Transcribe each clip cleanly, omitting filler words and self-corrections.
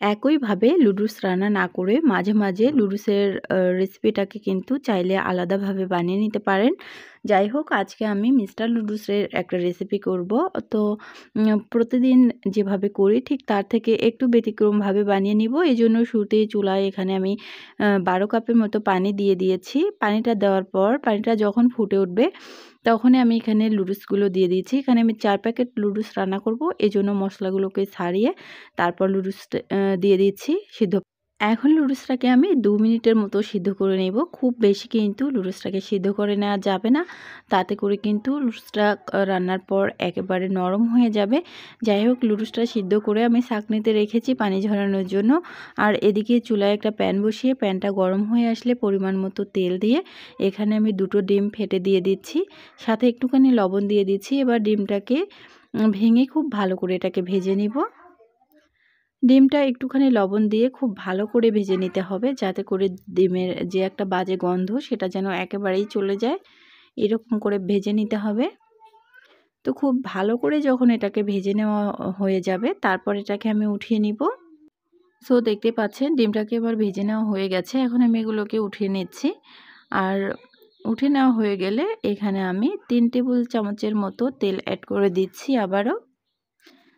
একইভাবে লুডুস রান্না না করে মাঝে মাঝে লুডুসের রেসিপিটাকে কিন্তু চাইলে আলাদাভাবে বানিয়ে নিতে পারেন। যাই হোক, আজকে আমি মিস্টার লুডুসের একটা রেসিপি করব। তো প্রতিদিন যেভাবে করি ঠিক তার থেকে একটু ব্যতিক্রমভাবে বানিয়ে নিব। এজন্য শুরুতেই চুলায় এখানে আমি ১২ কাপের মতো পানি দিয়ে দিয়েছি। পানিটা দেওয়ার পর পানিটা যখন ফুটে উঠবে তখনই আমি এখানে লুডুসগুলো দিয়ে দিয়েছি। এখানে আমি ৪ প্যাকেট লুডুস রান্না করব। এজন্য মশলাগুলোকে ছাড়িয়ে তারপর লুডুসটা দিয়ে দিচ্ছি সিদ্ধ। এখন লুডুসটাকে আমি ২ মিনিটের মতো সিদ্ধ করে নেব। খুব বেশি কিন্তু লুডুসটাকে সিদ্ধ করে নেওয়া যাবে না। তাতে করে কিন্তু লুডুসটা রান্নার পর একেবারে নরম হয়ে যাবে। যাই হোক, লুডুসটা সিদ্ধ করে আমি ছাঁকনিতে রেখেছি পানি ঝরানোর জন্য। আর এদিকে চুলায় একটা প্যান বসিয়ে প্যানটা গরম হয়ে আসলে পরিমাণ মতো তেল দিয়ে এখানে আমি ২টো ডিম ফেটে দিয়ে দিচ্ছি। সাথে একটুখানি লবণ দিয়ে দিচ্ছি। এবার ডিমটাকে ভেঙে খুব ভালো করে এটাকে ভেজে নিব। ডিমটা একটুখানি লবণ দিয়ে খুব ভালো করে ভেজে নিতে হবে, যাতে করে ডিমের যে একটা বাজে গন্ধ সেটা যেন একেবারেই চলে যায়। এরকম করে ভেজে নিতে হবে। তো খুব ভালো করে যখন এটাকে ভেজে নেওয়া হয়ে যাবে তারপর এটাকে আমি উঠিয়ে নিব। সো দেখতে পাচ্ছেন ডিমটাকে এবার ভেজে নেওয়া হয়ে গেছে। এখন আমি এগুলোকে উঠিয়ে নিচ্ছি। আর উঠিয়ে নেওয়া হয়ে গেলে এখানে আমি ৩ টেবিল চামচের মতো তেল অ্যাড করে দিচ্ছি আবারও।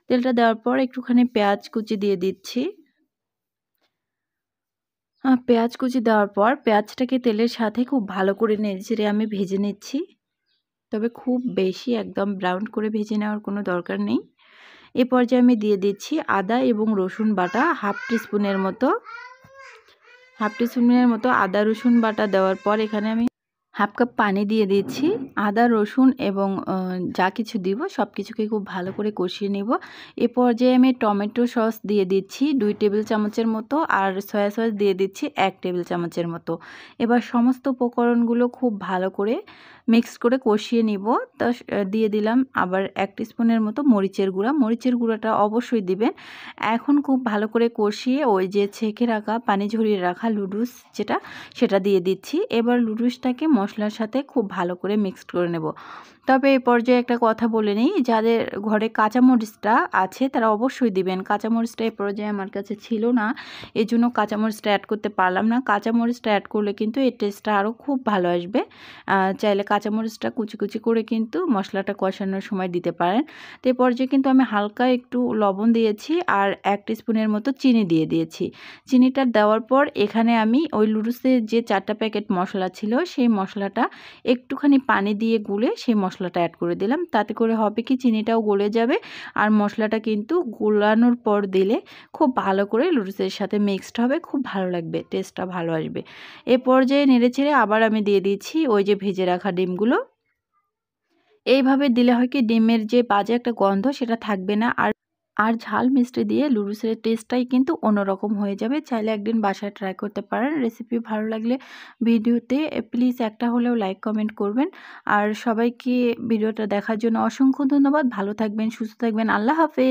তেলটা দেওয়ার পর একটুখানি পেঁয়াজ কুচি দিয়ে দিচ্ছি। পেঁয়াজ কুচি দেওয়ার পর পেঁয়াজটাকে তেলের সাথে খুব ভালো করে নেড়েচেড়ে আমি ভেজে নিচ্ছি। তবে খুব বেশি একদম ব্রাউন করে ভেজে নেওয়ার কোনো দরকার নেই। এ পর্যায়ে আমি দিয়ে দিচ্ছি আদা এবং রসুন বাটা হাফ টিস্পুনের মতো আদা রসুন বাটা দেওয়ার পর এখানে আমি হাফ কাপ পানি দিয়ে দিচ্ছি। আদা রসুন এবং যা কিছু দিব সব কিছুকে খুব ভালো করে কষিয়ে নেব। এ পর্যায়ে আমি টমেটো সস দিয়ে দিচ্ছি ২ টেবিল চামচের মতো, আর সয়া সস দিয়ে দিচ্ছি ১ টেবিল চামচের মতো। এবার সমস্ত উপকরণগুলো খুব ভালো করে মিক্স করে কষিয়ে নিব। তো দিয়ে দিলাম আবার ১ টিস্পুনের মতো মরিচের গুঁড়া। মরিচের গুঁড়াটা অবশ্যই দিবেন। এখন খুব ভালো করে কষিয়ে ওই যে ছেঁকে রাখা পানি ঝরিয়ে রাখা লুডুস সেটা দিয়ে দিচ্ছি। এবার লুডুসটাকে মশলার সাথে খুব ভালো করে মিক্সড করে নেব। তবে এই পর্যায়ে একটা কথা বলে নিই, যাদের ঘরে কাঁচামরিচটা আছে তারা অবশ্যই দিবেন। কাঁচামরিচটা এই পর্যায়ে আমার কাছে ছিল না, এজন্য কাঁচামরিচটা অ্যাড করতে পারলাম না। কাঁচামরিচটা অ্যাড করলে কিন্তু এর টেস্টটা আরও খুব ভালো আসবে। চাইলে কাঁচামরিচটা কুচি কুচি করে কিন্তু মশলাটা কষানোর সময় দিতে পারেন। তো এই পর্যায়ে কিন্তু আমি হালকা একটু লবণ দিয়েছি আর ১ টিস্পুনের মতো চিনি দিয়ে দিয়েছি। চিনিটা দেওয়ার পর এখানে আমি ওই লুডুসের যে ৪টা প্যাকেট মশলা ছিল সেই মশলাটা একটুখানি পানি দিয়ে গুলে সেই মশলাটা অ্যাড করে দিলাম। তাতে করে হবে কি চিনিটাও গলে যাবে আর মশলাটা কিন্তু গোলানোর পর দিলে খুব ভালো করে লুডুসের সাথে মিক্সড হবে, খুব ভালো লাগবে, টেস্টটা ভালো আসবে। এ পর্যায়ে নেড়েচেড়ে আবার আমি দিয়ে দিচ্ছি ওই যে ভেজে রাখা ডিমগুলো। এইভাবে দিলে হয় কি ডিমের যে বাজে একটা গন্ধ সেটা থাকবে না। আর ঝাল মিষ্টি দিয়ে লুডুসের টেস্টটাই কিন্তু অন্যরকম হয়ে যাবে। চাইলে একদিন বাসায় ট্রাই করতে পারেন। রেসিপি ভালো লাগলে ভিডিওতে প্লিজ একটা হলেও লাইক কমেন্ট করবেন। আর সবাইকে ভিডিওটা দেখার জন্য অসংখ্য ধন্যবাদ। ভালো থাকবেন, সুস্থ থাকবেন। আল্লাহ হাফেজ।